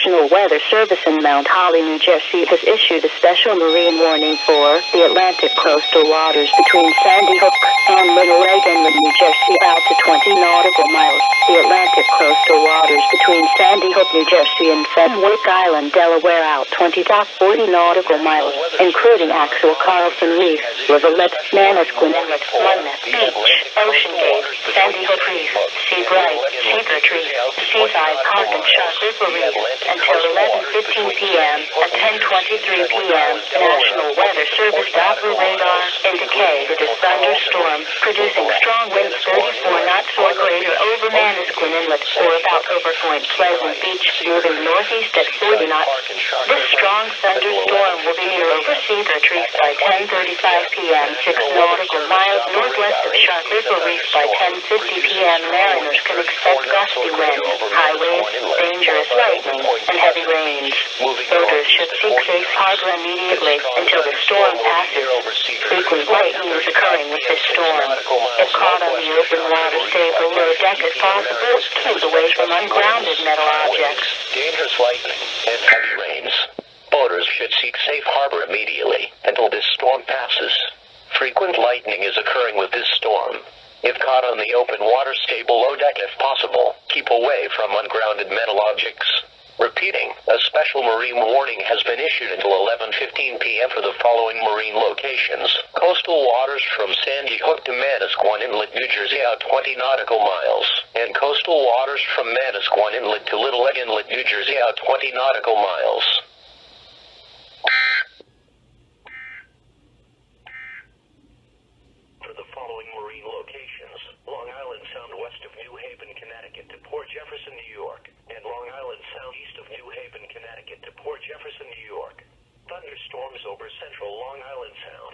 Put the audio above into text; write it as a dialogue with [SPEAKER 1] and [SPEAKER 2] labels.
[SPEAKER 1] National Weather Service in Mount Holly, New Jersey has issued a special marine warning for the Atlantic coastal waters between Sandy Hook and Little Egg Inlet, New Jersey out to 20 nautical miles. The Atlantic coastal waters between Sandy Hook, New Jersey and Fenwick Island, Delaware out 20 to 40 nautical miles, including Axel Carlson Reef, Rivulet, Manasquin Inlet, Monmouth Beach, Ocean Gate, Sandy Hook Reef, Sea Bright, Cedar Tree, Seaside Park and Shark River Reef until 11:15 p.m. At 10:23 p.m., National Weather Service Doppler radar indicated a thunderstorm producing strong winds 34 knots or greater over Manasquin Inlet or about over Point Pleasant Beach, moving northeast at 40 knots. This strong thunderstorm will be near over Cedar Tree by 10:35 p.m. 6 nautical miles northwest of Shark River Reef by 10:50 p.m. Mariners can expect gusty winds, high waves, dangerous lightning, and heavy rains. Boaters should seek safe harbor immediately until the storm passes. Frequent lightning is occurring with this storm. If caught on the open water, stay below deck if possible. Keep away from ungrounded metal objects.
[SPEAKER 2] Dangerous lightning and heavy rains. Boaters should seek safe harbor immediately until this storm passes. Frequent lightning is occurring with this storm. If caught on the open water, stay below deck if possible. Keep away from ungrounded metal objects. Repeating, a special marine warning has been issued until 11:15 p.m. for the following marine locations. Coastal waters from Sandy Hook to Manasquan Inlet, New Jersey out 20 nautical miles. And coastal waters from Manasquan Inlet to Little Egg Inlet, New Jersey out 20 nautical miles. For the following marine locations: Long Island Sound west of New Haven, Connecticut to Port Jefferson, New York, and Long Island Sound east of New Haven, Connecticut to Port Jefferson, New York. Thunderstorms over central Long Island Sound.